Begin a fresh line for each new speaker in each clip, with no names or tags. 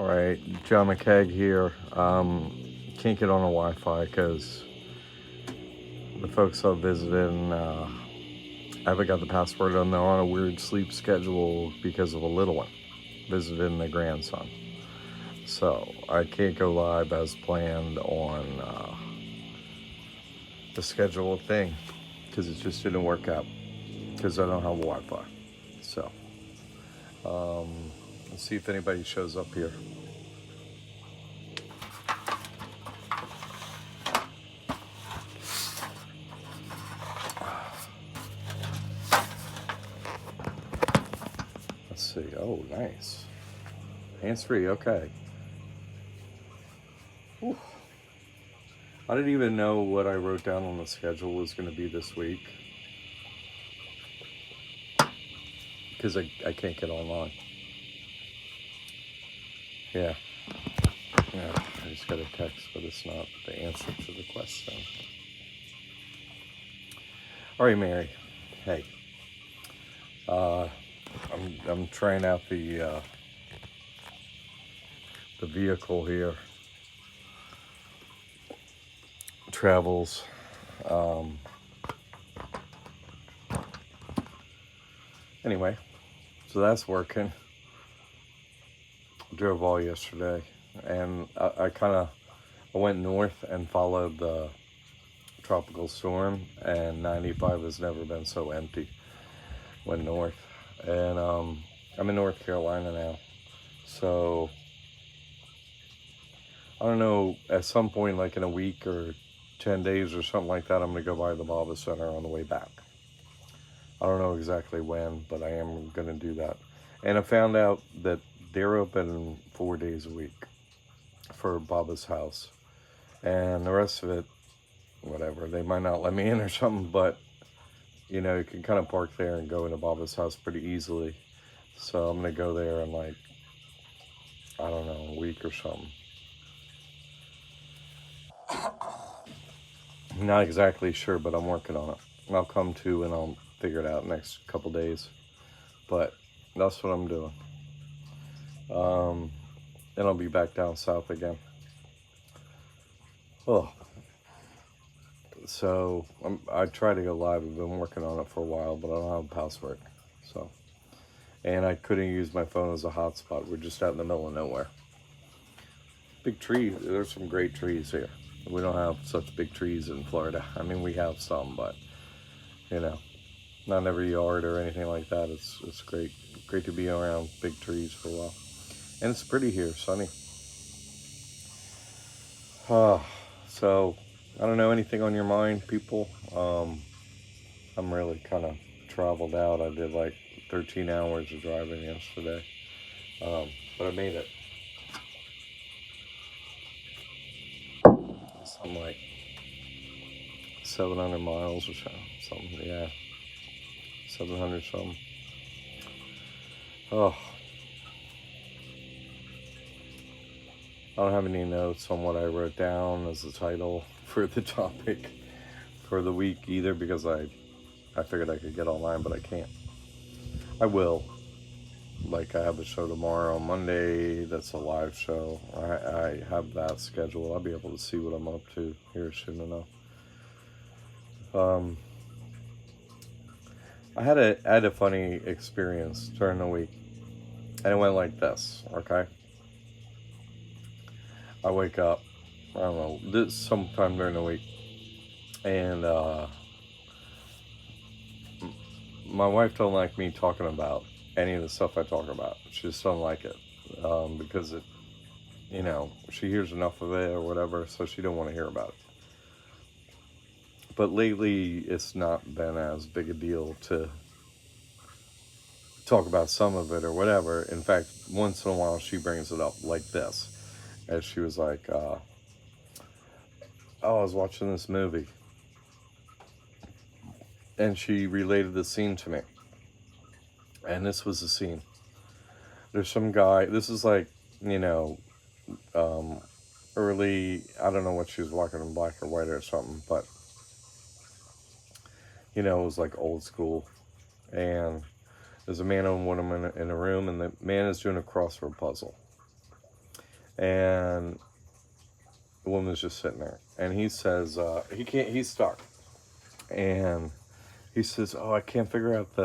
All right, John McCaig here. Can't get on a Wi-Fi because the folks I'm visiting, I haven't got the password and they're on a weird sleep schedule because of a little one visiting the grandson. So I can't go live as planned on the scheduled thing because it just didn't work out because I don't have Wi-Fi. So let's see if anybody shows up here. Let's see. Oh, nice. Hands-free, okay. Whew. I didn't even know what I wrote down on the schedule was going to be this week because I can't get online. Yeah, I just got a text, but it's not the answer to the question. All right, Mary. Hey, I'm trying out the vehicle here. Travels. Anyway, so that's working. Drove all yesterday, and I went north and followed the tropical storm, and 95 has never been so empty. Went north, and I'm in North Carolina now, so I don't know, at some point, like in a week or 10 days or something like that, I'm going to go by the Baba Center on the way back. I don't know exactly when, but I am going to do that. And I found out that they're open 4 days a week for Baba's house. And the rest of it, whatever, they might not let me in or something, but, you know, you can kind of park there and go into Baba's house pretty easily. So I'm going to go there in like, I don't know, a week or something. I'm not exactly sure, but I'm working on it. I'll come to and I'll figure it out next couple days. But that's what I'm doing. Then I'll be back down south again. Oh, so I try to go live. I've been working on it for a while, but I don't have a password. So, and I couldn't use my phone as a hotspot. We're just out in the middle of nowhere. Big trees. There's some great trees here. We don't have such big trees in Florida. I mean, we have some, but you know, not in every yard or anything like that. It's great to be around big trees for a while, and it's pretty here, sunny. So I don't know, anything on your mind, people. I'm really kind of traveled out. I did like 13 hours of driving yesterday, but I made it. Something like 700 miles or something. Yeah, 700 something. Oh, I don't have any notes on what I wrote down as the title for the topic for the week either, because I figured I could get online, but I can't. I will. Like, I have a show tomorrow, Monday, that's a live show. I have that scheduled. I'll be able to see what I'm up to here soon enough. I had a funny experience during the week, and it went like this, okay? I wake up, I don't know, this sometime during the week, and my wife don't like me talking about any of the stuff I talk about. She just don't like it, because it, you know, she hears enough of it or whatever, so she don't want to hear about it. But lately, it's not been as big a deal to talk about some of it or whatever. In fact, once in a while, she brings it up like this, as she was like, oh, I was watching this movie, and she related the scene to me. And this was the scene. There's some guy, this is like, you know, early, I don't know what she was watching, in black or white or something, but, you know, it was like old school. And there's a man and woman in a room, and the man is doing a crossword puzzle. And the woman's just sitting there. And he says, he's stuck. And he says, oh, I can't figure out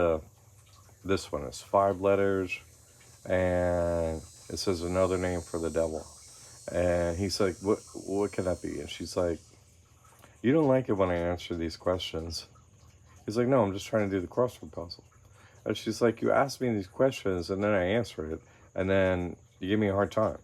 this one. It's 5 letters. And it says another name for the devil. And he's like, what can that be? And she's like, you don't like it when I answer these questions. He's like, no, I'm just trying to do the crossword puzzle. And she's like, you ask me these questions and then I answer it. And then you give me a hard time.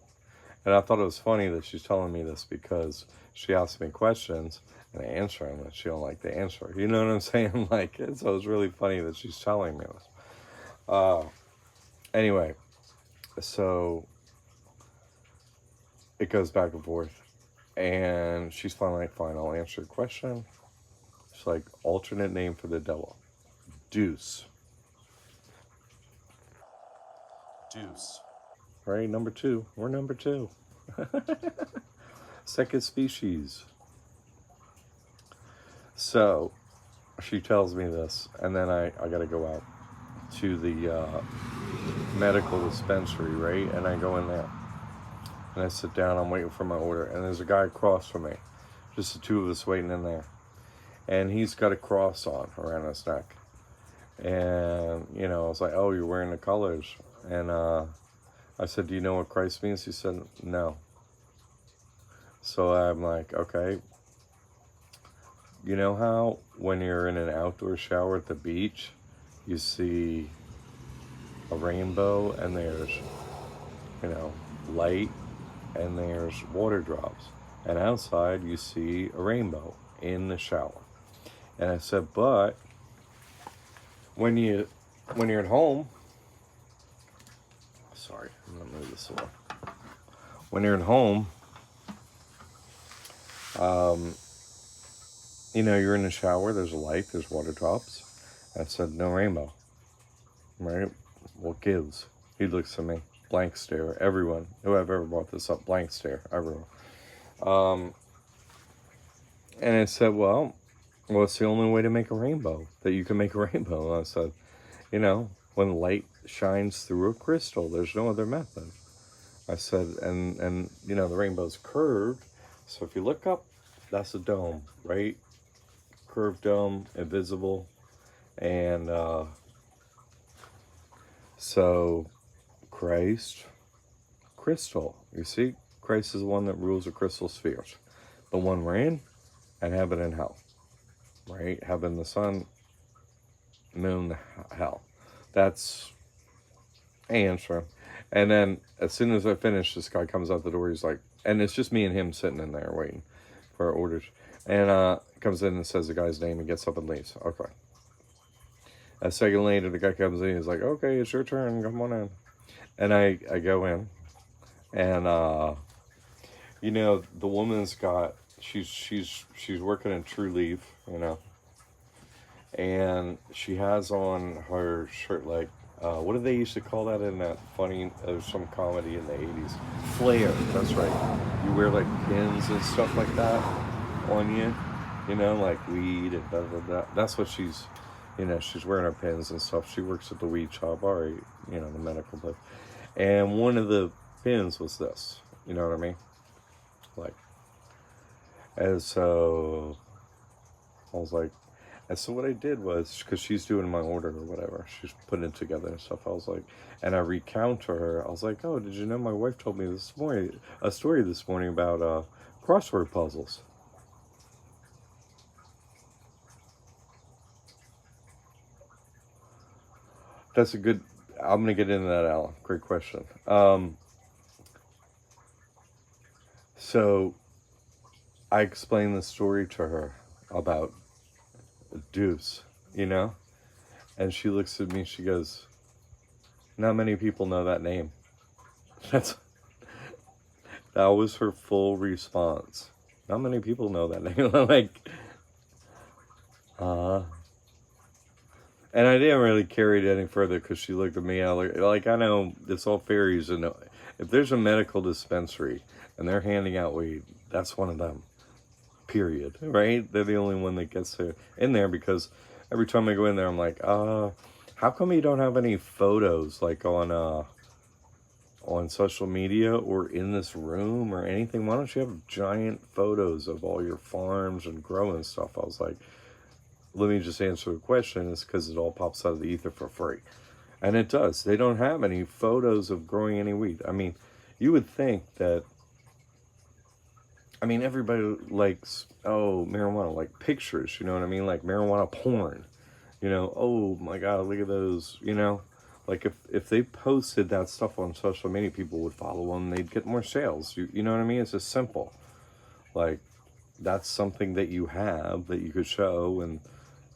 And I thought it was funny that she's telling me this because she asked me questions and I answer them and she don't like the answer. You know what I'm saying? Like, so it's really funny that she's telling me this. Anyway, so it goes back and forth. And she's finally like, fine, I'll answer your question. It's like, alternate name for the devil. Deuce. Deuce. Right, number 2. We're number 2. Second species. So, she tells me this, and then I got to go out to the medical dispensary, right? And I go in there. And I sit down, I'm waiting for my order, and there's a guy across from me. Just the 2 of us waiting in there. And he's got a cross on around his neck. And, you know, I was like, oh, you're wearing the colors. And I said, do you know what Christ means? He said, no. So I'm like, okay. You know how when you're in an outdoor shower at the beach, you see a rainbow and there's, you know, light and there's water drops. And outside you see a rainbow in the shower. And I said, but when you're at home, sorry, I'm gonna move this along. When you're at home, you know, you're in the shower, there's a light, there's water drops. I said, no rainbow, right? What gives? He looks at me, blank stare, everyone, who I've ever brought this up, blank stare, everyone. And I said, well, it's the only way to make a rainbow, that you can make a rainbow. And I said, you know, when light shines through a crystal, there's no other method. I said, and you know, the rainbow's curved, so if you look up, that's a dome, right? Curved dome, invisible. And so Christ, crystal. You see, Christ is the one that rules the crystal spheres. The one reign and heaven and hell, right? Heaven, the sun, moon, hell. That's answer. And then as soon as I finish, this guy comes out the door. He's like, and it's just me and him sitting in there waiting for our orders. And comes in and says the guy's name and gets up and leaves. Okay. A second later, the guy comes in. He's like, okay, it's your turn. Come on in. And I go in. And, you know, the woman's got, she's working in True Leaf, you know. And she has on her shirt, like, what do they used to call that in that funny, some comedy in the 80s? Flair, that's right. You wear like pins and stuff like that on you know, like weed and da da da. That's what she's, you know, she's wearing her pins and stuff. She works at the weed shop, or, you know, the medical place. And one of the pins was this, you know what I mean? Like, and so I was like, and so what I did was, because she's doing my order or whatever, she's putting it together and stuff, I was like, and I recount to her, I was like, oh, did you know my wife told me this morning, a story this morning about crossword puzzles. That's a good, I'm going to get into that, Alan. Great question. So I explained the story to her about Deuce, you know? And she looks at me, she goes, not many people know that name. That was her full response. Not many people know that name. I'm like, and I didn't really carry it any further because she looked at me, like, I know it's all fairies, and if there's a medical dispensary and they're handing out weed, that's one of them. Period. Right? They're the only one that gets in there, because every time I go in there, I'm like, how come you don't have any photos like on on social media or in this room or anything? Why don't you have giant photos of all your farms and growing stuff? I was like, let me just answer the question. It's because it all pops out of the ether for free. And it does. They don't have any photos of growing any wheat. I mean, you would think that, I mean, everybody likes, oh, marijuana, like pictures, you know what I mean? Like marijuana porn, you know, oh my God, look at those, you know? Like if they posted that stuff on social media, people would follow them, they'd get more sales. You know what I mean? It's just simple. Like, that's something that you have that you could show, and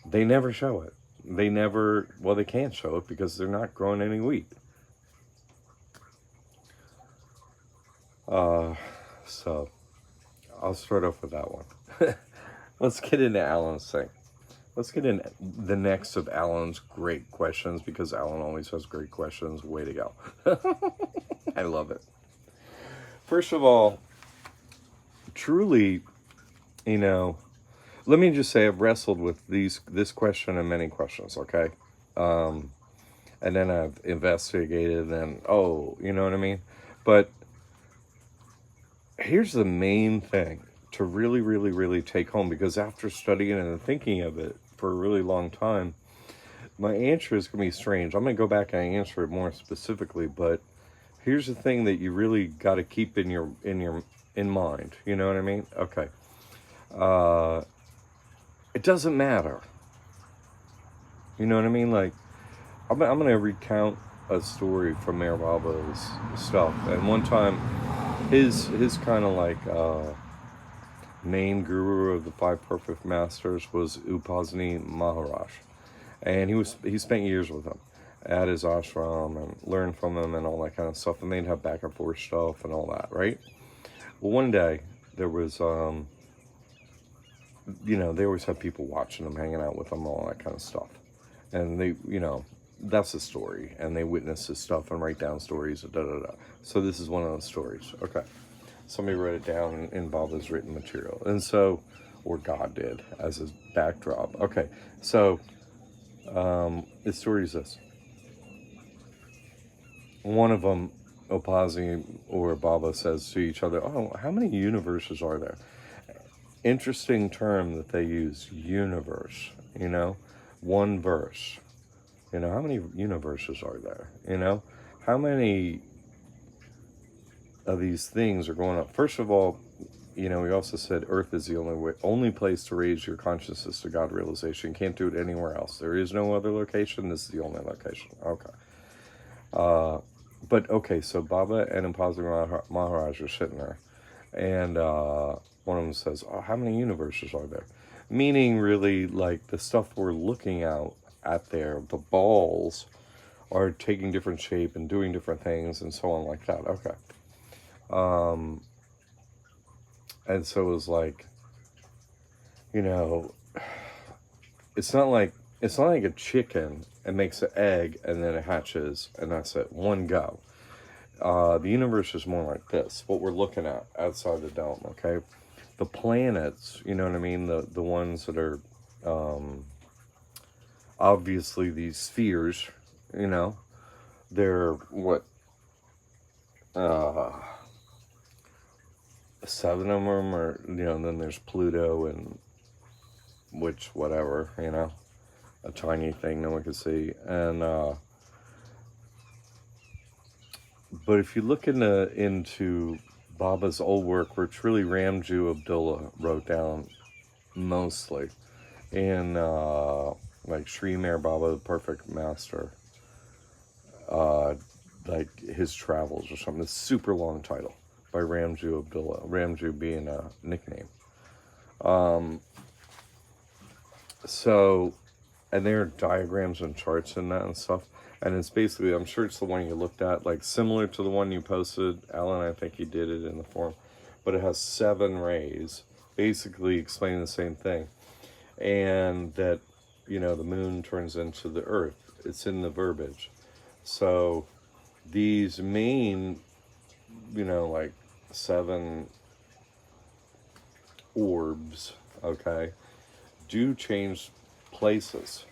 they never show it. They never, well, they can't show it because they're not growing any wheat. So I'll start off with that one. Let's get into Alan's thing. Let's get in the next of Alan's great questions, because Alan always has great questions. Way to go. I love it. First of all, truly, you know, let me just say I've wrestled with this question and many questions, okay? And then I've investigated and, you know what I mean? But here's the main thing to really, really, really take home, because after studying and thinking of it for a really long time, my answer is going to be strange. I'm going to go back and answer it more specifically, but here's the thing that you really got to keep in mind. You know what I mean? Okay. It doesn't matter. You know what I mean? Like, I'm going to recount a story from Mayor Baba's stuff. And one time, his kind of like main guru of the Five Perfect Masters was Upasani Maharaj. And he spent years with him at his ashram and learned from him and all that kind of stuff. And they'd have back and forth stuff and all that, right? Well, one day, there was, you know, they always have people watching them, hanging out with them, all that kind of stuff. And they, you know, that's the story. And they witness this stuff and write down stories, So this is one of those stories. Okay. Somebody wrote it down in Baba's written material. And so, or God did, as his backdrop. Okay. So, the story is this. One of them, Opazi or Baba, says to each other, oh, how many universes are there? Interesting term that they use, universe, you know, one verse. You know, how many universes are there? You know, how many of these things are going up? First of all, you know, he also said Earth is the only place to raise your consciousness to God realization. You can't do it anywhere else. There is no other location. This is the only location. Okay. But okay, so Baba and Upasani Maharaj are sitting there, and one of them says, oh, how many universes are there? Meaning, really, like, the stuff we're looking at there, the balls are taking different shape and doing different things and so on like that. Okay. And so it was like, you know, it's not like a chicken. It makes an egg and then it hatches and that's it. One go. The universe is more like this, what we're looking at outside the dome, okay? The planets, you know what I mean? The ones that are obviously these spheres, you know, they're what? 7 of them are, you know, and then there's Pluto, and which, whatever, you know, a tiny thing no one can see. And but if you look into Baba's old work, which really Ramju Abdullah wrote down mostly, in like Sri Mayor Baba, the Perfect Master, like his travels or something. It's a super long title by Ramju Abdullah, Ramju being a nickname. So, and there are diagrams and charts in that and stuff. And it's basically, I'm sure it's the one you looked at, like similar to the one you posted. Alan, I think he did it in the forum. But it has 7 rays, basically explaining the same thing. And that, you know, the moon turns into the earth. It's in the verbiage. So these main, you know, like 7 orbs, okay, do change places.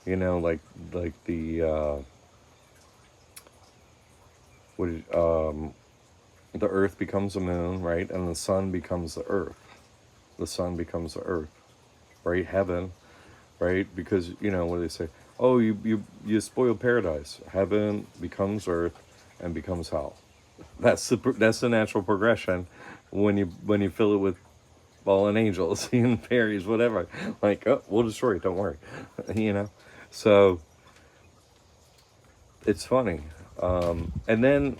You know, like the the earth becomes the moon, right? And the sun becomes the earth. The sun becomes the earth, right? Heaven, right? Because, what do they say? Oh, you spoil paradise. Heaven becomes earth and becomes hell. That's the natural progression when you fill it with fallen angels and fairies, whatever. Like, oh, we'll destroy it. Don't worry, So it's funny, and then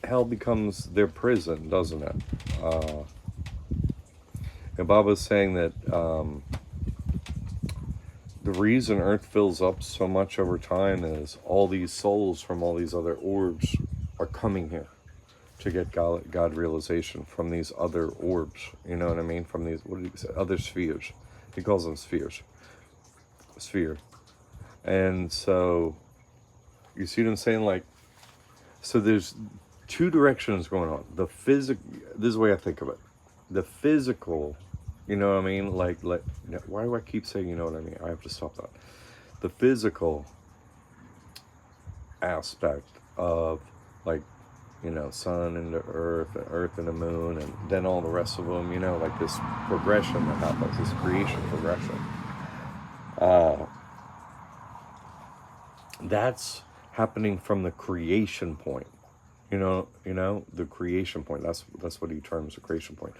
hell becomes their prison, doesn't it? And Bob was saying that the reason Earth fills up so much over time is all these souls from all these other orbs are coming here to get God realization from these other orbs. You know what I mean? From these, what did he say? Other spheres. He calls them spheres. Sphere. And so, you see what I'm saying? Like, so there's two directions going on. The physical, this is the way I think of it. The physical, you know what I mean? Like, why do I keep saying, you know what I mean? I have to stop that. The physical aspect of, like, sun and the earth and the moon, and then all the rest of them, like this progression that happens, this creation progression. That's happening from the creation point. The creation point. That's what he terms the creation point.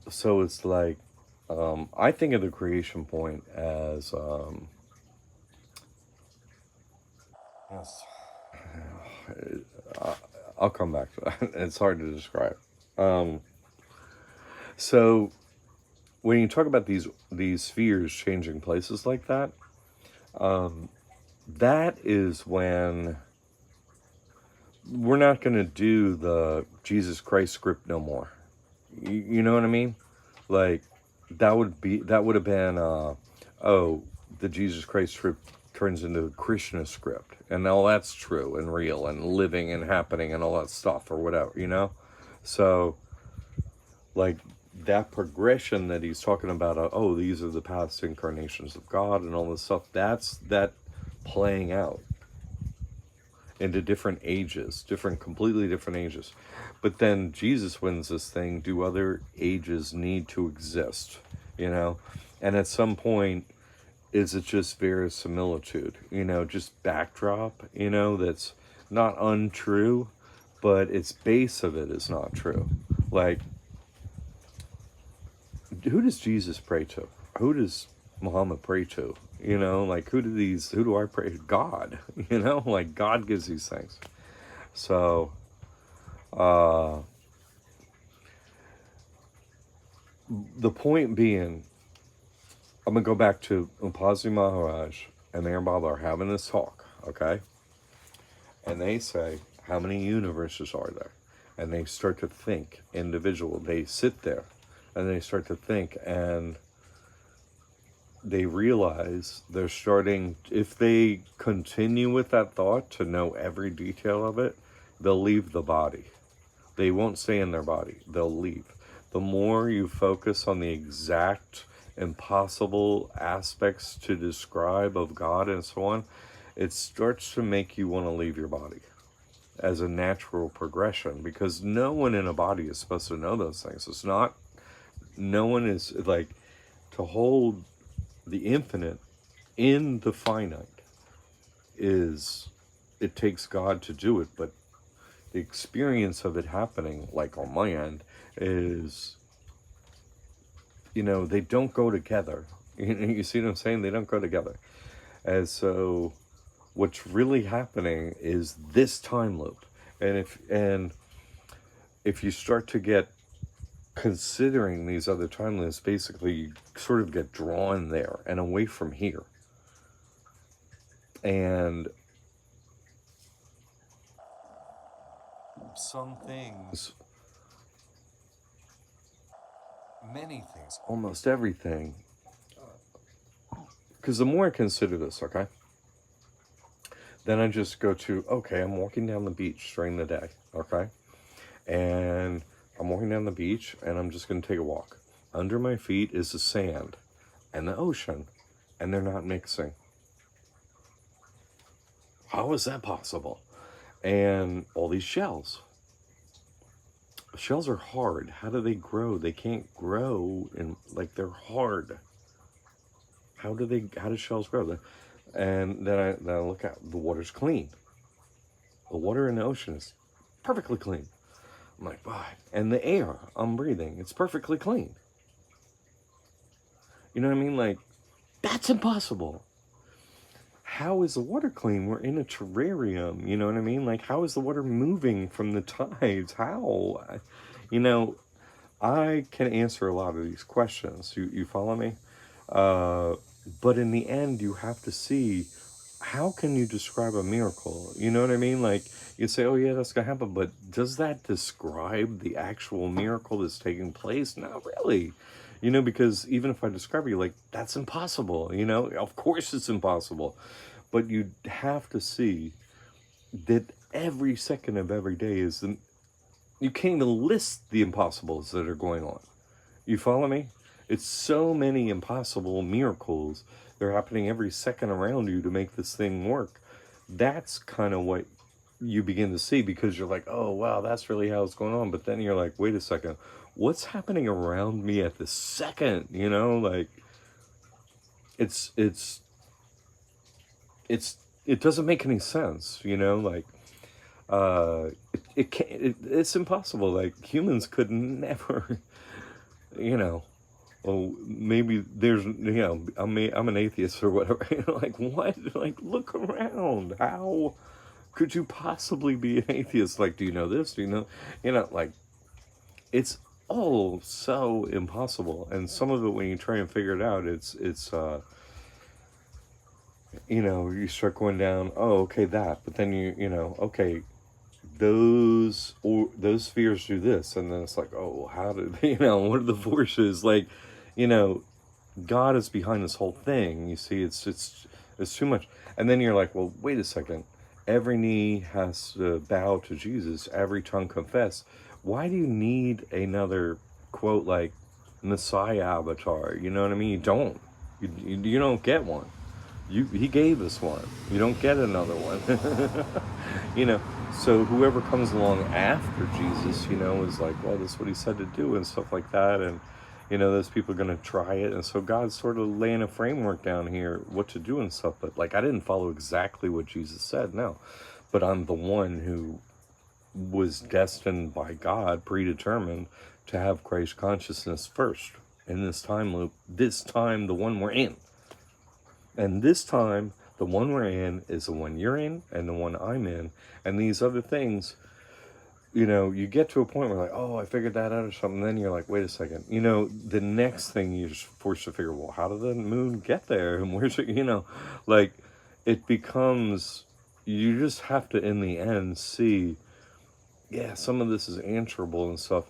So it's like, I think of the creation point as, yes, I'll come back to that. It's hard to describe. So when you talk about these spheres changing places like that, that is when we're not going to do the Jesus Christ script no more. You know what I mean? Like, that would have been, the Jesus Christ script turns into Krishna script, and all that's true and real and living and happening and all that stuff or whatever. So, like, that progression that he's talking about, these are the past incarnations of God and all this stuff, that's that playing out into different ages, completely different ages. But then Jesus wins this thing. Do other ages need to exist? And at some point, is it just verisimilitude? Just backdrop, that's not untrue, but its base of it is not true. Like, who does Jesus pray to? Who does Muhammad pray to? Like, who do I pray to? God. Like, God gives these things. So, the point being, I'm going to go back to Upazi Maharaj and Mayor Baba are having this talk, okay? And they say, how many universes are there? And they start to think individual. They sit there and they start to think, and they realize they're starting, if they continue with that thought to know every detail of it, they'll leave the body. They won't stay in their body. They'll leave. The more you focus on the exact impossible aspects to describe of God and so on, it starts to make you want to leave your body as a natural progression, because no one in a body is supposed to know those things. It's not, no one is, like, to hold the infinite in the finite is, it takes God to do it, but the experience of it happening, like on my end, is, they don't go together. You see what I'm saying? They don't go together. And so what's really happening is this time loop. And if you start to get considering these other time loops, basically you sort of get drawn there and away from here. And some things, many things, almost everything, because the more I consider this, okay, then I just go to, okay, I'm walking down the beach during the day, okay, and I'm walking down the beach and I'm just going to take a walk. Under my feet is the sand and the ocean, and they're not mixing. How is that possible? And all these shells. Shells are hard. How do they grow? They can't grow in, like, they're hard. How do shells grow? And then I look at the water's clean. The water in the ocean is perfectly clean. I'm like, wow. And the air I'm breathing, it's perfectly clean. You know what I mean? Like, that's impossible. How is the water clean? We're in a terrarium. You know what I mean? Like, how is the water moving from the tides? How? You know, I can answer a lot of these questions. You follow me? But in the end, you have to see, how can you describe a miracle? You know what I mean? Like, you say, oh yeah, that's gonna happen, but does that describe the actual miracle that's taking place? Not really. You know, because even if I describe it, you're like, that's impossible. You know, of course it's impossible. But you have to see that every second of every day is you can't even list the impossibles that are going on. You follow me? It's so many impossible miracles. They're happening every second around you to make this thing work. That's kind of what you begin to see, because you're like, oh, wow, that's really how it's going on. But then you're like, wait a second, what's happening around me at this second? You know, like, it's, it's, it doesn't make any sense, you know, like, it's impossible. Like, humans could never, you know, well, maybe there's, you know, I'm an atheist or whatever. Like, what? Like, look around. How could you possibly be an atheist? Like, do you know this? Do you know, like, it's all so impossible. And some of it, when you try and figure it out, you know, you start going down, oh, okay, that. But then you know, okay, those spheres do this. And then it's like, oh, how did, you know, what are the forces? Like, you know, God is behind this whole thing. You see, it's too much. And then you're like, well, wait a second. Every knee has to bow to Jesus. Every tongue confess. Why do you need another quote like Messiah avatar? You know what I mean? You don't. You don't get one. He gave us one. You don't get another one. You know. So whoever comes along after Jesus, you know, is like, well, this is what he said to do and stuff like that. And you know, those people are going to try it. And so God's sort of laying a framework down here, what to do and stuff. But like, I didn't follow exactly what Jesus said, no. But I'm the one who was destined by God, predetermined, to have Christ consciousness first in this time loop. This time, the one we're in. And this time, the one we're in is the one you're in and the one I'm in. And these other things, you know, you get to a point where like, oh, I figured that out or something. Then you're like, wait a second. You know, the next thing you're just forced to figure, well, how did the moon get there? And where's it, you know, like, it becomes, you just have to, in the end, see, yeah, some of this is answerable and stuff.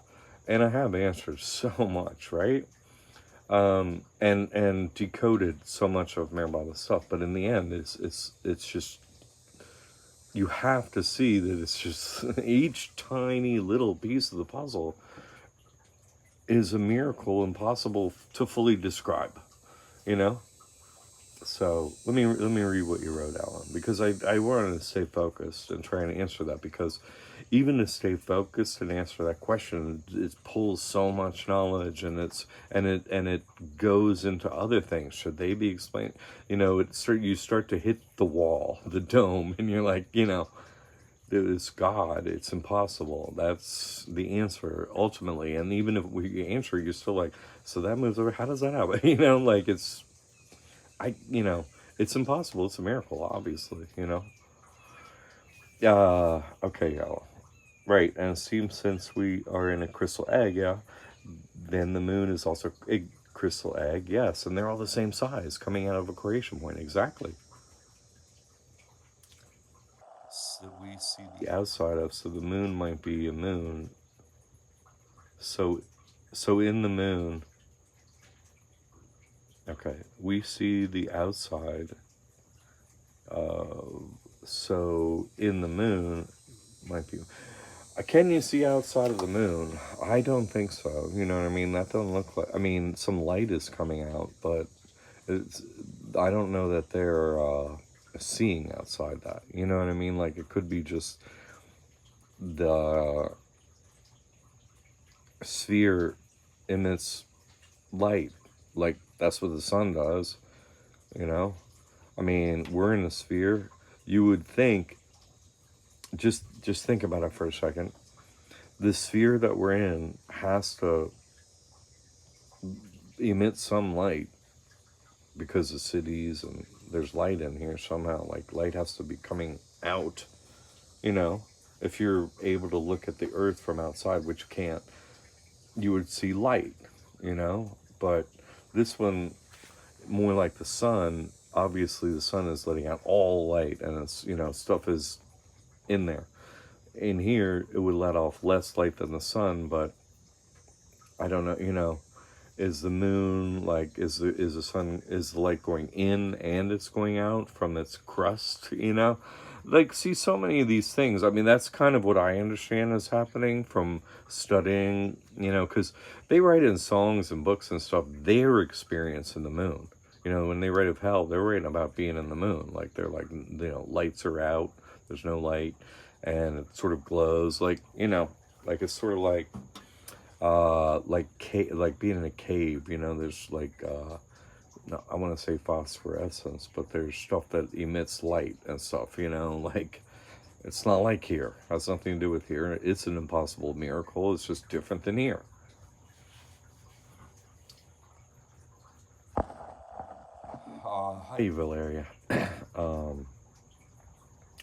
And I have answered so much, right? And decoded so much of Meribah's stuff. But in the end, it's just, you have to see that it's just each tiny little piece of the puzzle is a miracle impossible to fully describe, you know? So let me read what you wrote, Alan, because I wanted to stay focused and try and answer that, because even to stay focused and answer that question, it pulls so much knowledge, and it goes into other things. Should they be explained? You know, you start to hit the wall, the dome, and you're like, you know, it's God, it's impossible. That's the answer ultimately. And even if we answer, you're still like, so that moves over. How does that happen? You know, like you know, it's impossible. It's a miracle, obviously, you know. Okay, y'all. Right, and it seems since we are in a crystal egg, yeah, then the moon is also a crystal egg, yes, and they're all the same size, coming out of a creation point, exactly. So we see the outside of, so the moon might be a moon. So, in the moon, okay, we see the outside. So in the moon might be. Can you see outside of the moon? I don't think so. You know what I mean? That doesn't look like. I mean, some light is coming out, but it's. I don't know that they're. seeing outside that. You know what I mean? Like, it could be just the sphere emits light. Like, that's what the sun does, you know? I mean, we're in a sphere. You would think, just think about it for a second. The sphere that we're in has to emit some light because of cities, and there's light in here somehow. Like, light has to be coming out, you know? If you're able to look at the earth from outside, which you can't, you would see light, you know? But this one, more like the sun, obviously the sun is letting out all light, and it's, you know, stuff is in there. In here, it would let off less light than the sun, but I don't know, you know, is the moon, like, is the sun, is the light going in and it's going out from its crust, you know? Like, see, so many of these things, I mean, that's kind of what I understand is happening from studying, you know, because they write in songs and books and stuff their experience in the moon. You know, when they write of hell, they're writing about being in the moon. Like, they're like, you know, lights are out, there's no light, and it sort of glows, like, you know, like, it's sort of like being in a cave, you know. There's like no, I want to say phosphorescence, but there's stuff that emits light and stuff, you know. Like, it's not like here, it has nothing to do with here. It's an impossible miracle, it's just different than here. Hi, Valeria.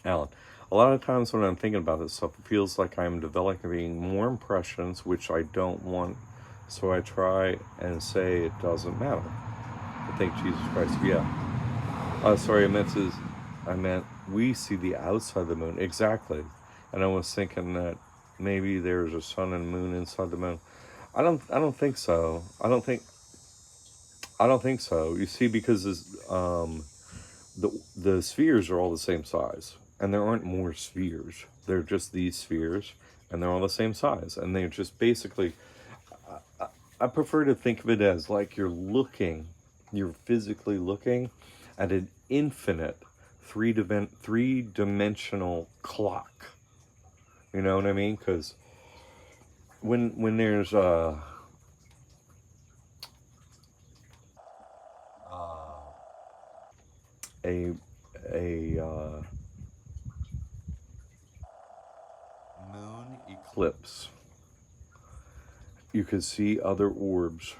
Alan, a lot of times when I'm thinking about this stuff, it feels like I'm developing more impressions which I don't want, so I try and say it doesn't matter. I think Jesus Christ, yeah. Sorry, I meant we see the outside of the moon, exactly. And I was thinking that maybe there's a sun and moon inside the moon. I don't think so. I don't think so. You see, because the spheres are all the same size, and there aren't more spheres. They're just these spheres, and they're all the same size, and they're just basically. I prefer to think of it as like you're physically looking at an infinite three dimensional clock. You know what I mean? Because when there's a a moon eclipse, you could see other orbs,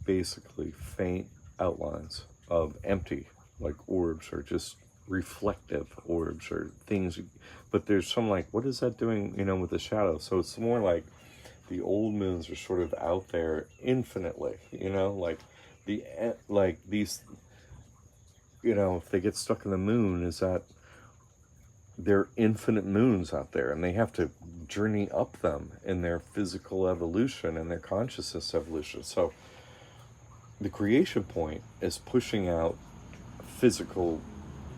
basically faint outlines of empty, like orbs, or just reflective orbs or things. But there's some, like, what is that doing, you know, with the shadow? So it's more like the old moons are sort of out there infinitely, you know, like like these, you know, if they get stuck in the moon, is that there are infinite moons out there, and they have to journey up them in their physical evolution and their consciousness evolution. So the creation point is pushing out physical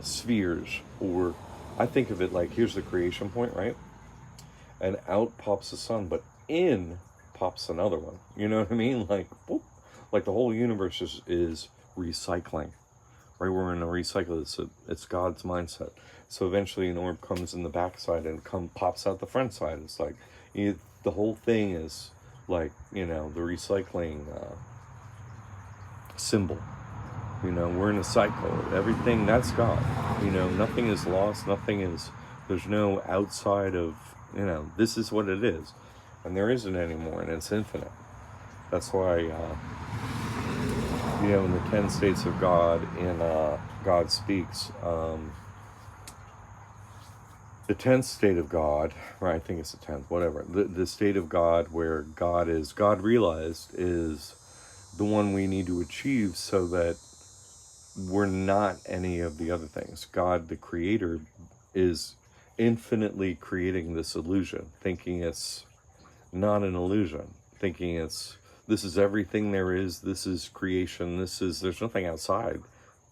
spheres, or I think of it like, here's the creation point, right? And out pops the sun, but in pops another one. You know what I mean? Like, boop, like the whole universe is recycling, right? We're in a recycle. It's God's mindset. So eventually an orb comes in the backside and pops out the front side. It's like, the whole thing is like, you know, the recycling symbol. You know, we're in a cycle. Everything, that's God. You know, nothing is lost. Nothing is, there's no outside of, you know, this is what it is. And there isn't anymore, and it's infinite. That's why, you know, in the 10 states of God, in God Speaks, the 10th state of God, right, I think it's the 10th, whatever, the state of God where God realized is the one we need to achieve, so that we're not any of the other things. God, the creator, is infinitely creating this illusion, thinking it's not an illusion, thinking this is everything there is, this is creation, there's nothing outside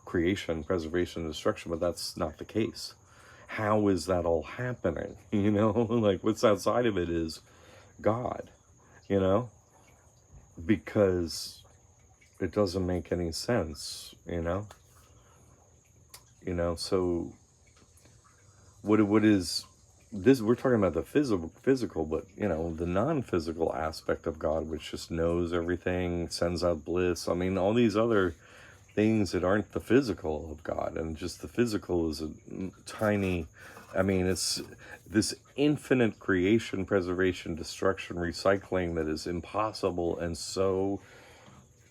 creation, preservation, destruction, but that's not the case. How is that all happening? You know, like, what's outside of it is God, you know, because it doesn't make any sense, you know. So what is this? We're talking about the physical, but the non-physical aspect of God, which just knows everything, sends out bliss. I mean, all these other things that aren't the physical of God, and just the physical is a tiny. I mean, it's this infinite creation, preservation, destruction, recycling that is impossible and so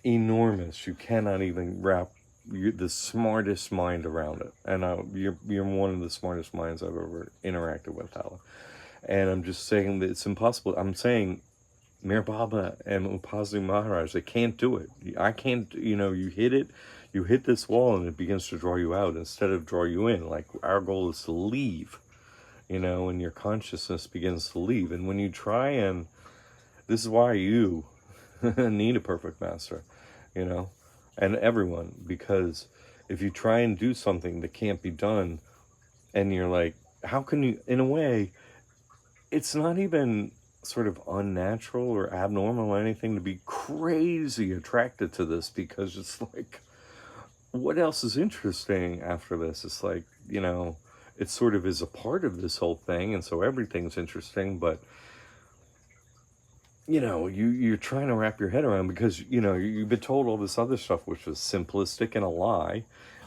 enormous. You cannot even wrap the smartest mind around it. And you're one of the smartest minds I've ever interacted with, Hala. And I'm just saying that it's impossible. I'm saying Mir Baba and Upasni Maharaj, they can't do it. I can't, you hit it, you hit this wall and it begins to draw you out instead of draw you in. Like our goal is to leave, and your consciousness begins to leave. And when you try and, this is why you need a perfect master, and everyone, because if you try and do something that can't be done, and you're like, how can you, in a way, it's not even sort of unnatural or abnormal or anything to be crazy attracted to this, because it's like, what else is interesting after this? It's like, it sort of is a part of this whole thing, and so everything's interesting, but you're trying to wrap your head around, because you've been told all this other stuff which was simplistic and a lie,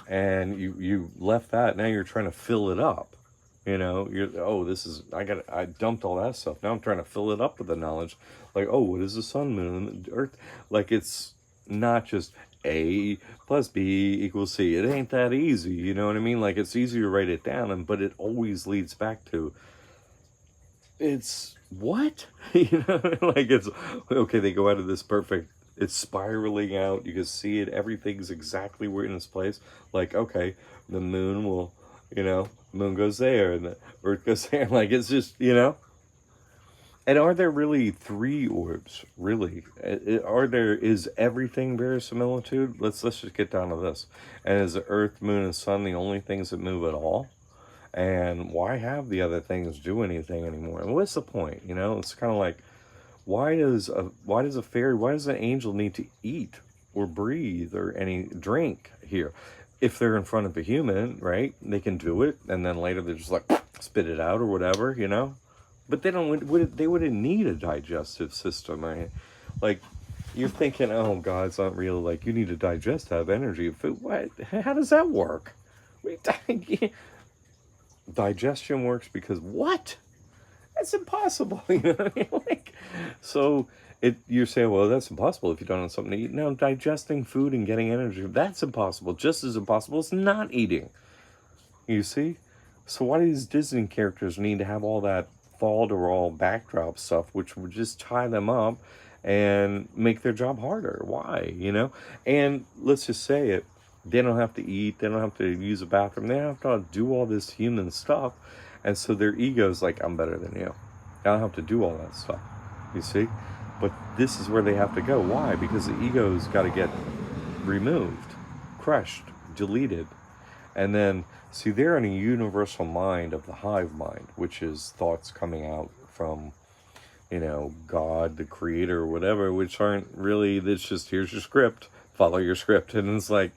and you left that. Now you're trying to fill it up. This is, I dumped all that stuff. Now I'm trying to fill it up with the knowledge. Like, what is the sun, moon, and the earth? Like, it's not just A plus B equals C. It ain't that easy. You know what I mean? Like, it's easy to write it down, but it always leads back to, it's what? Like, it's okay. They go out of this perfect, it's spiraling out. You can see it. Everything's exactly where in its place. Like, okay, the moon will, moon goes there and the earth goes there. Like, it's just, and are there really three orbs? Really? Is everything verisimilitude? Let's just get down to this. And is the earth, moon, and sun the only things that move at all? And why have the other things do anything anymore? And what's the point? It's kind of like, why does a fairy, why does an angel need to eat or breathe or any drink here? If they're in front of a human, right? They can do it, and then later they're just like spit it out or whatever, But they wouldn't need a digestive system, right? Like, you're thinking, oh, God's not real. Like, you need to digest to have energy. What? How does that work? Digestion works because what? That's impossible. You know what I mean? Like, so you're saying, well, that's impossible if you don't have something to eat. No, digesting food and getting energy, that's impossible. Just as impossible as not eating. You see? So why do these Disney characters need to have all that fall-to-all backdrop stuff, which would just tie them up and make their job harder? Why? And let's just say it. They don't have to eat. They don't have to use a bathroom. They don't have to do all this human stuff. And so their ego's like, I'm better than you. I don't have to do all that stuff. You see? But this is where they have to go. Why? Because the ego's got to get removed, crushed, deleted. And then, see, they're in a universal mind of the hive mind, which is thoughts coming out from, God, the creator, or whatever, which aren't really, it's just, here's your script, follow your script. And it's like,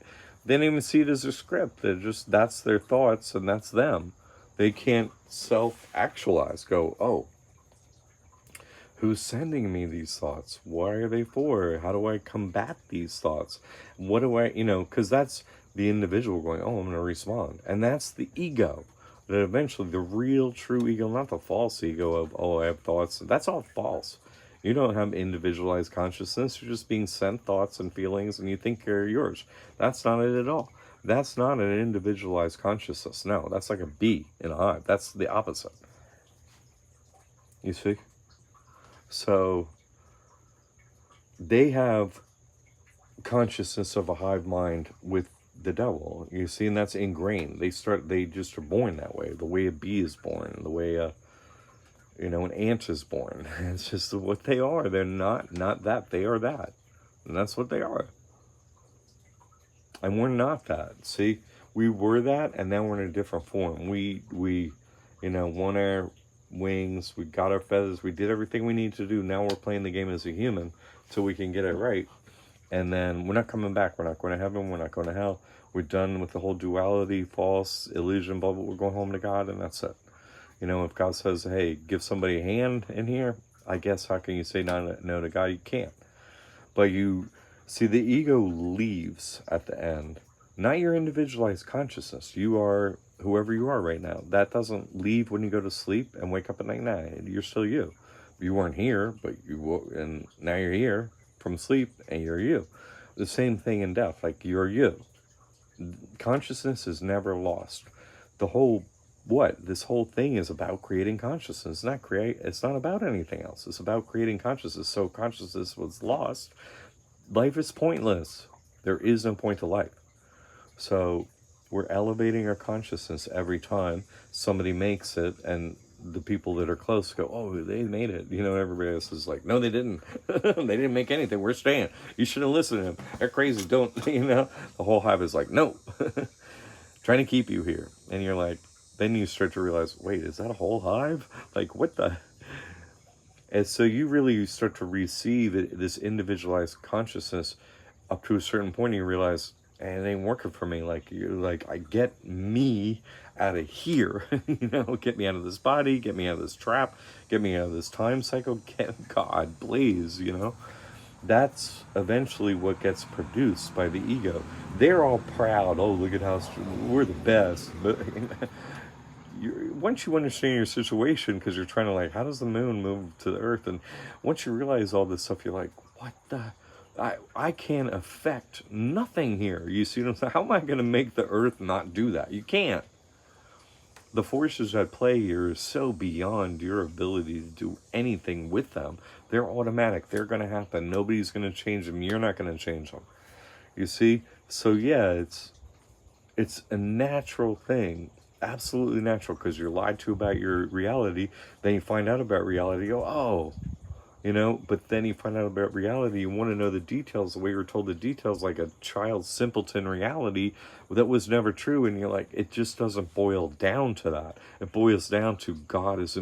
they don't even see it as a script. That's their thoughts, and that's them. They can't self-actualize, go, oh, who's sending me these thoughts? What are they for? How do I combat these thoughts? What do I, because that's the individual going, oh, I'm going to respond. And that's the ego. That eventually the real, true ego, not the false ego of, oh, I have thoughts. That's all false. You don't have individualized consciousness. You're just being sent thoughts and feelings, and you think they're yours. That's not it at all. That's not an individualized consciousness. No, that's like a bee in a hive. That's the opposite. You see? So they have consciousness of a hive mind with the devil. You see, and that's ingrained. They just are born that way. The way a bee is born, the way an ant is born. It's just what they are. They're not that. They are that. And that's what they are. And we're not that. See, we were that, and now we're in a different form. We won our wings, we got our feathers, we did everything we need to do. Now we're playing the game as a human so we can get it right. And then we're not coming back. We're not going to heaven. We're not going to hell. We're done with the whole duality, false, illusion bubble. We're going home to God, and that's it. You know, if God says, hey, give somebody a hand in here, I guess how can you say no to God? You can't. But you see, the ego leaves at the end. Not your individualized consciousness. You are whoever you are right now. That doesn't leave when you go to sleep and wake up at night. Nah, you're still you. You weren't here, but and now you're here from sleep, and you're you. The same thing in death. Like, you're you. Consciousness is never lost. The whole this whole thing is about creating consciousness. It's not about anything else. It's about creating consciousness. So consciousness was lost, life is pointless. There is no point to life. So we're elevating our consciousness every time somebody makes it, and the people that are close go, oh, they made it. You know, everybody else is like, no, they didn't. They didn't make anything. We're staying. You shouldn't listen to them. They're crazy. Don't, you know? The whole hive is like, no. Trying to keep you here. And you're like, then you start to realize, wait, is that a whole hive? Like, what the? And so you really start to receive this individualized consciousness up to a certain point, and you realize, and it ain't working for me. Like, you're like, I get me out of here. You know, get me out of this body, get me out of this trap, get me out of this time cycle. Get God, please, you know. That's eventually what gets produced by the ego. They're all proud. Oh, look at how we're the best. But once you understand your situation, because you're trying to, like, how does the moon move to the earth? And once you realize all this stuff, you're like, what the? I can't affect nothing here. You see what I'm saying? How am I going to make the earth not do that? You can't. The forces at play here is so beyond your ability to do anything with them. They're automatic. They're going to happen. Nobody's going to change them. You're not going to change them. You see? So yeah, it's a natural thing. Absolutely natural, because you're lied to about your reality. Then you find out about reality, you go, oh, you know. But then you find out about reality, you want to know the details, the way you're told the details, like a child's simpleton reality that was never true. And you're like, it just doesn't boil down to that. It boils down to God is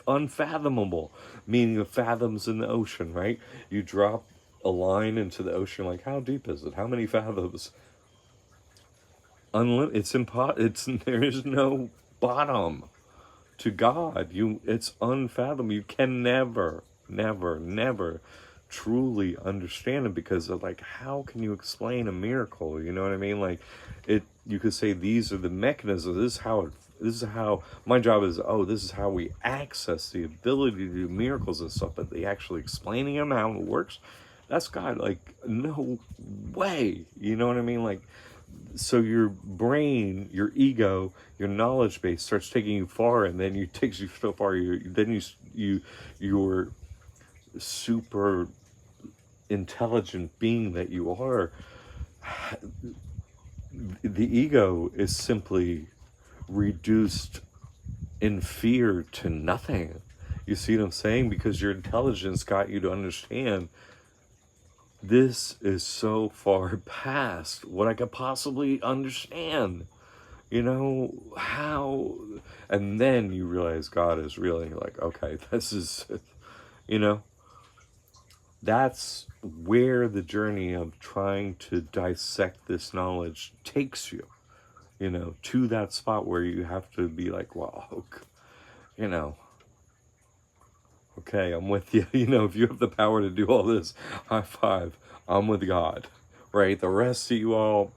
unfathomable, meaning the fathoms in the ocean, right? You drop a line into the ocean, like, how deep is it? How many fathoms? It's there is no bottom to God. It's unfathomable. You can never truly understand it, because of, like, how can you explain a miracle? You know what I mean? Like, you could say these are the mechanisms. This is how my job is. Oh, this is how we access the ability to do miracles and stuff. But the actually explaining them, how it works, that's God. Like, no way. You know what I mean? Like, so your brain, your ego, your knowledge base starts taking you far, and then it takes you so far. You're super intelligent being that you are. The ego is simply reduced in fear to nothing. You see what I'm saying? Because your intelligence got you to understand, this is so far past what I could possibly understand. You know, how? And then you realize God is real, and you're like, okay, this is, you know, that's where the journey of trying to dissect this knowledge takes you, you know, to that spot where you have to be like, well, you know, okay, I'm with you. You know, if you have the power to do all this, high five, I'm with God, right? The rest of you all,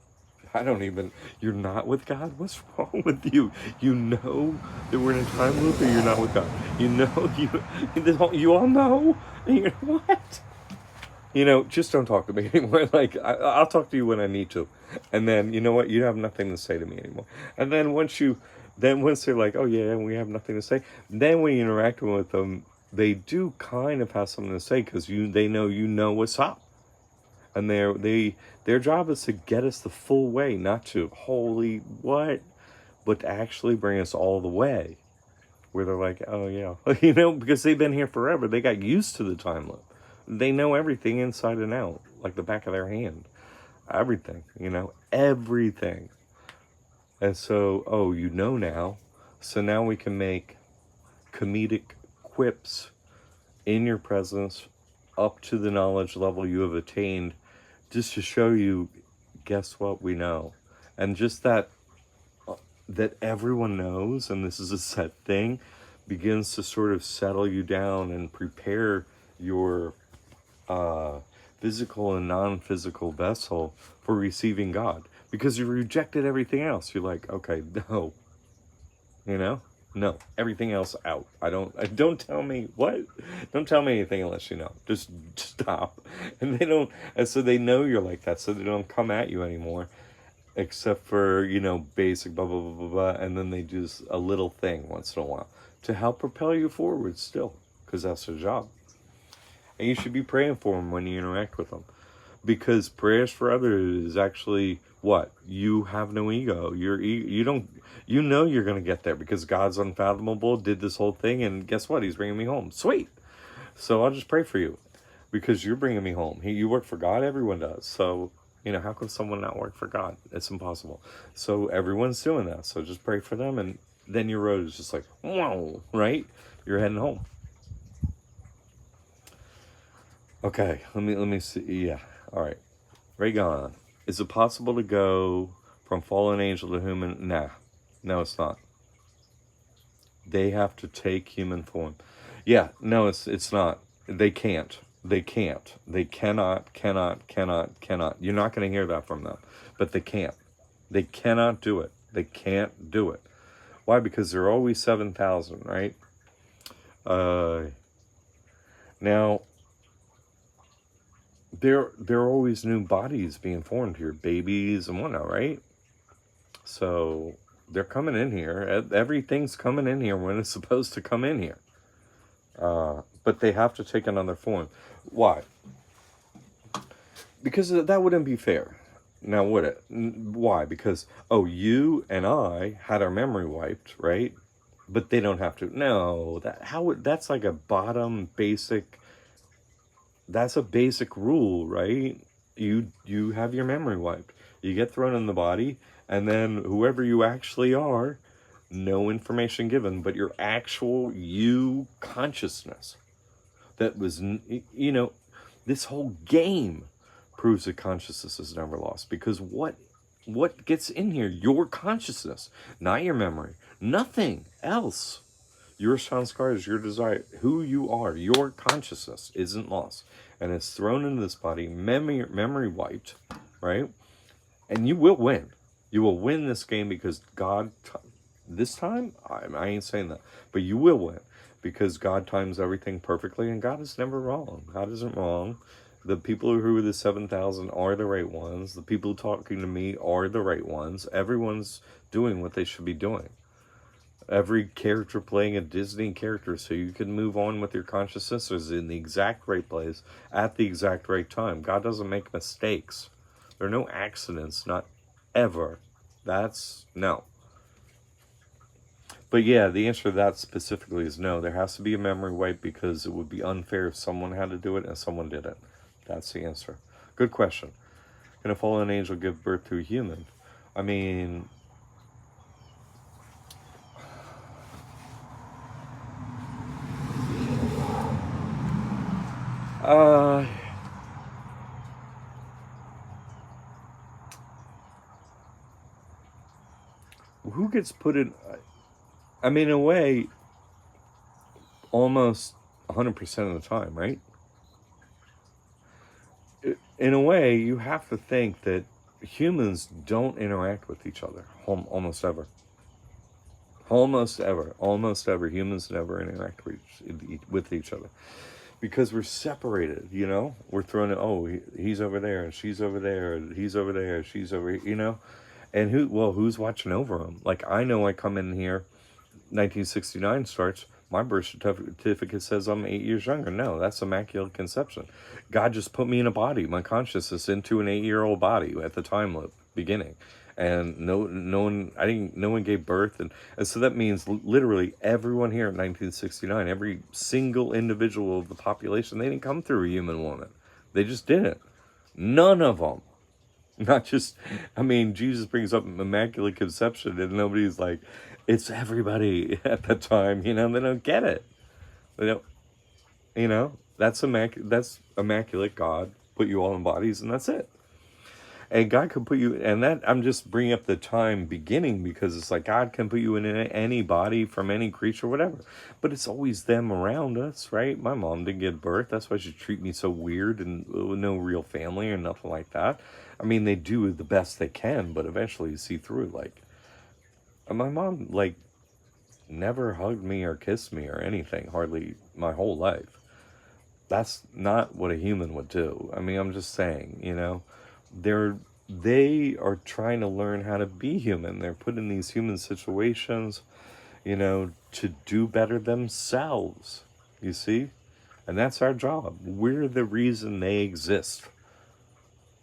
you're not with God? What's wrong with you? You know that we're in a time loop, or you're not with God? You know, you all know? And you're, what? You know, just don't talk to me anymore. Like, I'll talk to you when I need to. And then, you know what? You have nothing to say to me anymore. And then once they're like, oh yeah, we have nothing to say, then when you interact with them, they do kind of have something to say, because they know what's up. And their job is to get us the full way, not to holy what, but to actually bring us all the way. Where they're like, oh yeah, you know, because they've been here forever. They got used to the time loop. They know everything inside and out, like the back of their hand. Everything, you know, everything. And so, oh, you know now. So now we can make comedic quips in your presence up to the knowledge level you have attained, just to show you, guess what, we know. And just that everyone knows, and this is a set thing, begins to sort of settle you down and prepare your physical and non-physical vessel for receiving God. Because you rejected everything else. You're like, okay, no, you know, no, everything else out. Don't tell me what, don't tell me anything unless you know. Just stop. And they don't, and so they know you're like that, so they don't come at you anymore, except for, you know, basic blah blah blah blah blah, and then they do a little thing once in a while to help propel you forward still, because that's their job. And you should be praying for them when you interact with them, because prayers for others is actually what? You have no ego. You don't, you know you're going to get there because God's unfathomable did this whole thing, and guess what? He's bringing me home. Sweet. So I'll just pray for you because you're bringing me home. You work for God. Everyone does. So, you know, how can someone not work for God? It's impossible. So everyone's doing that. So just pray for them, and then your road is just like, wow, right? You're heading home. Okay, let me see. Yeah, all right. Raygon, is it possible to go from fallen angel to human? Nah, no, it's not. They have to take human form. Yeah, no, it's not. They can't. They can't. They cannot. You're not going to hear that from them, but they can't. They cannot do it. They can't do it. Why? Because there are always 7,000, right? Now, there are always new bodies being formed here, babies and whatnot, right? So they're coming in here. Everything's coming in here when it's supposed to come in here. But they have to take another form. Why? Because that wouldn't be fair. Now, would it? Why? Because, oh, you and I had our memory wiped, right? But they don't have to. No, that's like a bottom basic. That's a basic rule, right? You have your memory wiped. You get thrown in the body, and then whoever you actually are, no information given, but your actual you consciousness. That was, you know, this whole game proves that consciousness is never lost. Because what gets in here? Your consciousness, not your memory. Nothing else. Your sanskars, your desire, who you are, your consciousness isn't lost. And it's thrown into this body, memory wiped, right? And you will win. You will win this game because God, this time, I ain't saying that, but you will win because God times everything perfectly, and God is never wrong. God isn't wrong. The people who are the 7,000 are the right ones. The people talking to me are the right ones. Everyone's doing what they should be doing. Every character playing a Disney character, so you can move on with your consciousness, is in the exact right place at the exact right time. God doesn't make mistakes. There are no accidents, not ever. That's no. But yeah, the answer to that specifically is no. There has to be a memory wipe because it would be unfair if someone had to do it and someone didn't. That's the answer. Good question. Can a fallen angel give birth to a human? I mean, who gets put in? I mean, in a way, almost 100% of the time, right? In a way, you have to think that humans don't interact with each other almost ever. Almost ever. Humans never interact with each other because we're separated, you know? We're thrown in, oh, he's over there, and she's over there, and he's over there, she's over here, you know? And who's watching over them? Like, I know I come in here, 1969 starts, my birth certificate says I'm 8 years younger. No, that's immaculate conception. God just put me in a body, my consciousness, into an 8-year-old body at the time beginning. And no one gave birth. And so that means literally everyone here in 1969, every single individual of the population, they didn't come through a human woman. They just didn't. None of them. Not just, I mean, Jesus brings up immaculate conception and nobody's like, it's everybody at that time, you know, they don't get it. They don't, you know, that's immaculate. God put you all in bodies and that's it. And God can put you, and that I'm just bringing up the time beginning because it's like God can put you in any body from any creature, whatever. But it's always them around us, right? My mom didn't give birth. That's why she treat me so weird and no real family or nothing like that. I mean, they do the best they can, but eventually you see through. Like, my mom, like, never hugged me or kissed me or anything, hardly my whole life. That's not what a human would do. I mean, I'm just saying, they're they are trying to learn how to be human. They're put in these human situations, to do better themselves. You see? And that's our job. We're the reason they exist.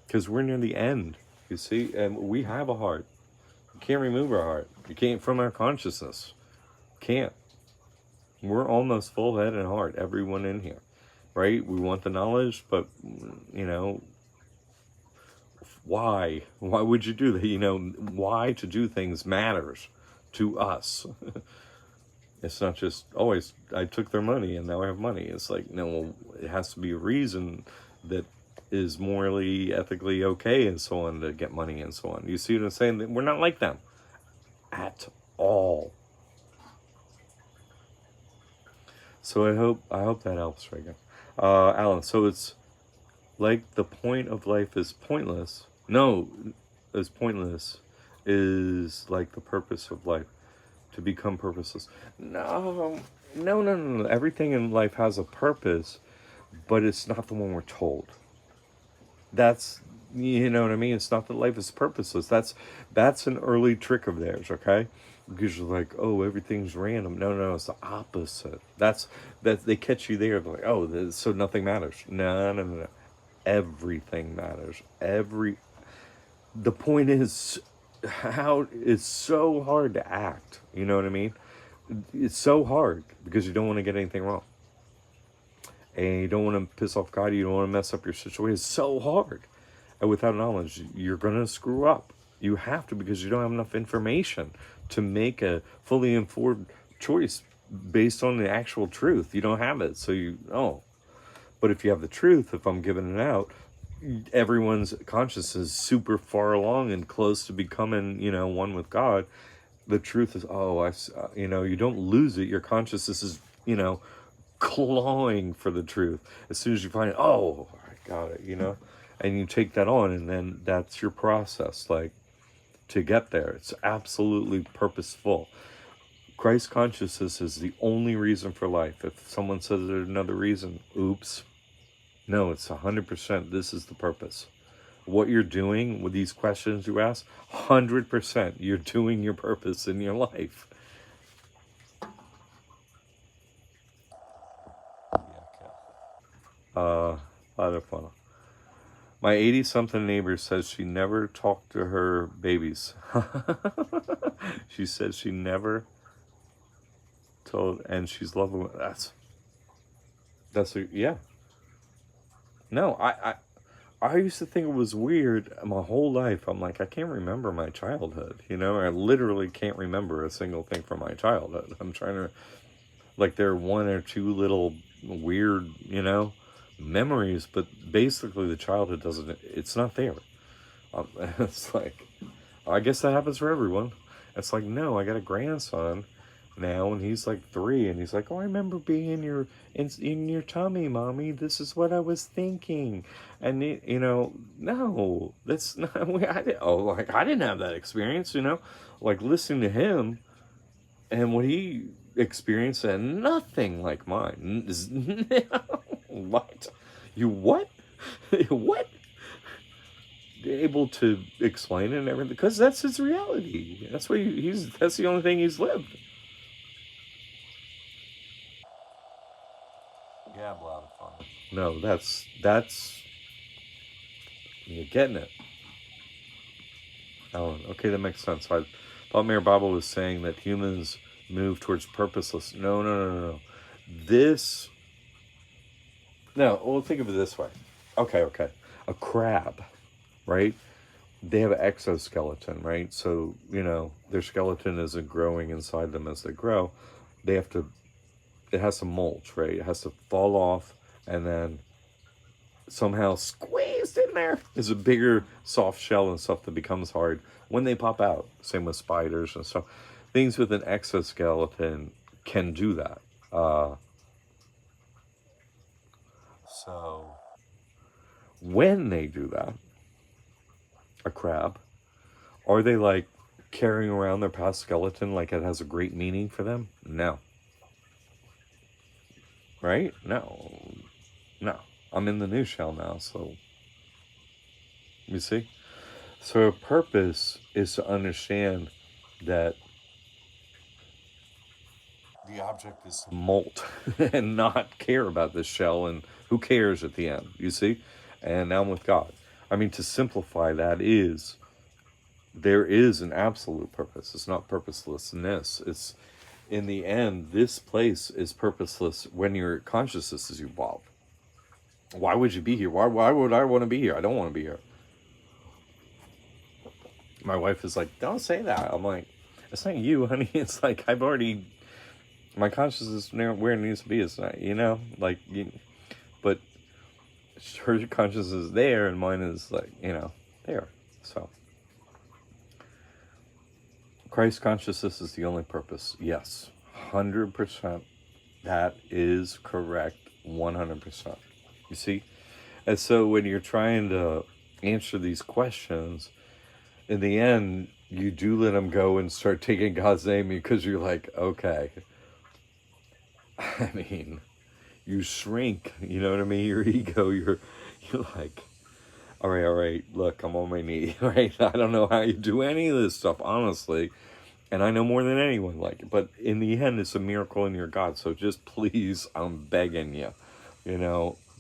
Because we're near the end, you see? And we have a heart. You can't remove our heart. You can't from our consciousness. Can't. We're almost full head and heart, everyone in here. Right? We want the knowledge, but, why? Why would you do that? Why to do things matters to us. It's not just, I took their money and now I have money. It's like, no, it has to be a reason that is morally, ethically okay and so on to get money and so on. You see what I'm saying? We're not like them at all. So I hope that helps, Reagan. Alan, so it's like the point of life is pointless. No, is pointless is like the purpose of life, to become purposeless. No. Everything in life has a purpose, but it's not the one we're told. That's, you know what I mean? It's not that life is purposeless. That's an early trick of theirs, okay? Because you're like, oh, everything's random. No, it's the opposite. That they catch you there. They're like, so nothing matters. No. Everything matters. The point is how it's so hard to act. You know what I mean? It's so hard because you don't want to get anything wrong. And you don't want to piss off God. You don't want to mess up your situation. It's so hard. And without knowledge, you're going to screw up. You have to, because you don't have enough information to make a fully informed choice based on the actual truth. You don't have it. So But if you have the truth, if I'm giving it out, everyone's consciousness is super far along and close to becoming, one with God. The truth is, you don't lose it. Your consciousness is, clawing for the truth. As soon as you find it, I got it, and you take that on, and then that's your process, like, to get there. It's absolutely purposeful. Christ consciousness is the only reason for life. If someone says there's another reason, oops. No, it's 100%. This is the purpose. What you're doing with these questions you ask, 100%, you're doing your purpose in your life. Other fun. My 80-something neighbor says she never talked to her babies. She says she never told, and she's loving. Yeah. No, I used to think it was weird my whole life. I'm like, I can't remember my childhood, I literally can't remember a single thing from my childhood. I'm trying to, like, there are one or two little weird, memories, but basically the childhood it's not there. It's like, I guess that happens for everyone. It's like, no, I got a grandson now, and he's like 3, and he's like, I remember being in your tummy, mommy. This is what I was thinking, and no, that's not. I didn't have that experience, like listening to him and what he experienced, and nothing like mine. What? You what? What? Able to explain it and everything, because that's his reality. That's what that's the only thing he's lived. Yeah, a lot of fun. No, that's you're getting it, Alan. Okay, that makes sense. I thought Mayor Baba was saying that humans move towards purposeless. No. This. No, well, think of it this way. Okay. A crab, right? They have an exoskeleton, right? So, their skeleton isn't growing inside them as they grow. It has to mulch, right? It has to fall off and then somehow squeezed in there is a bigger soft shell and stuff that becomes hard when they pop out. Same with spiders and stuff. Things with an exoskeleton can do that. So when they do that, a crab, are they like carrying around their past skeleton like it has a great meaning for them? No. Right? No. No. I'm in the new shell now, so you see? So a purpose is to understand that the object is to molt and not care about this shell, and who cares at the end, you see? And now I'm with God. I mean, to simplify that is, there is an absolute purpose. It's not purposelessness. It's, in the end, this place is purposeless when your consciousness is evolved. Why would you be here? Why would I want to be here? I don't want to be here. My wife is like, don't say that. I'm like, it's not you, honey. It's like, I've already, my consciousness is where it needs to be. It's not, like, but her consciousness is there and mine is like, there. So Christ consciousness is the only purpose. Yes, 100%. That is correct. 100%. You see? And so when you're trying to answer these questions, in the end, you do let them go and start taking God's name because you're like, okay. I mean, you shrink, you know what I mean? Your ego, you're like, all right, look, I'm on my knee, right? I don't know how you do any of this stuff, honestly. And I know more than anyone, but in the end, it's a miracle in your God. So just please, I'm begging you,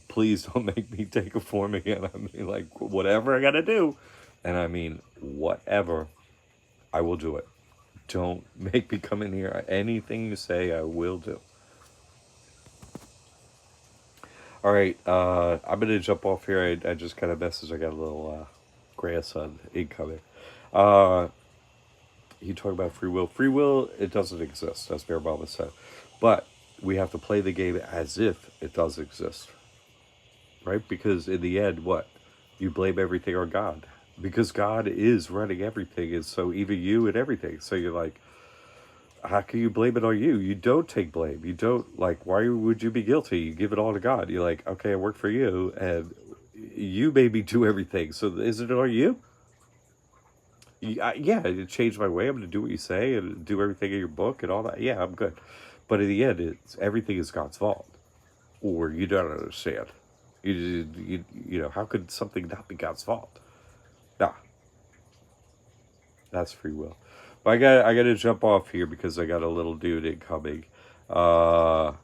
please don't make me take a form again. I mean, like, whatever I got to do. And I mean, whatever, I will do it. Don't make me come in here. Anything you say, I will do. All right, I'm going to jump off here. I just got a message. I got a little grandson incoming. You talk about free will. Free will, it doesn't exist, as Bear Baba said. But we have to play the game as if it does exist. Right? Because in the end, what? You blame everything on God. Because God is running everything, and so even you and everything. So you're like, how can you blame it on you? You don't take blame. You don't, why would you be guilty? You give it all to God. You're like, okay, I work for you, and you made me do everything. So is it on you? Yeah, it changed my way. I'm going to do what you say and do everything in your book and all that. Yeah, I'm good. But in the end, everything is God's fault. Or you don't understand. How could something not be God's fault? Nah, that's free will. But I got to jump off here because I got a little dude incoming. We're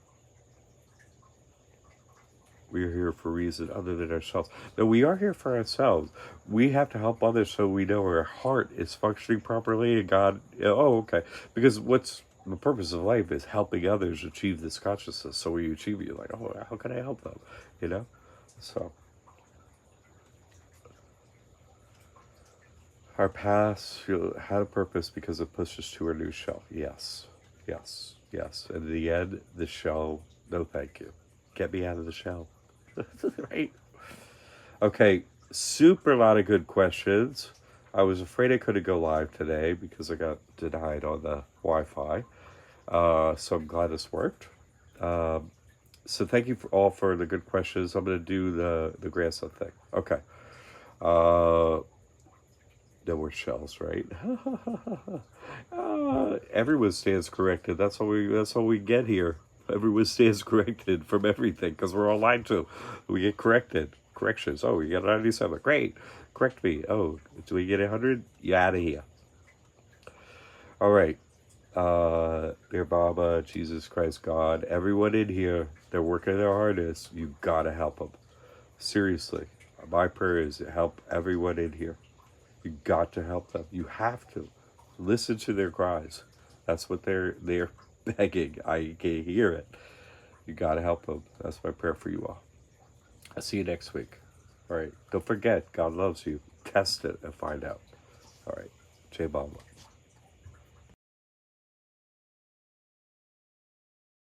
here for a reason other than ourselves. No, we are here for ourselves. We have to help others so we know our heart is functioning properly and God, oh, okay. Because what's the purpose of life is helping others achieve this consciousness. So when you achieve it, you're like, oh, how can I help them? So. Our past had a purpose because it pushed us to our new shell. Yes. And in the end, the shell, no thank you. Get me out of the shell. Right? Okay, super lot of good questions. I was afraid I couldn't go live today because I got denied on the Wi-Fi. So I'm glad this worked. So thank you all for the good questions. I'm going to do the grandson thing. Okay. No more shells, right? Everyone stands corrected. That's how we get here. Everyone stands corrected from everything because we're all lied to. We get corrected. Corrections. Oh, we got 97. Great. Correct me. Oh, do we get 100? You out of here. All right. Dear Baba, Jesus Christ, God, everyone in here, they're working their hardest. You gotta help them. Seriously. My prayer is to help everyone in here. You got to help them. You have to. Listen to their cries. That's what they're begging. I can hear it. You got to help them. That's my prayer for you all. I'll see you next week. All right. Don't forget, God loves you. Test it and find out. All right. Jai Baba.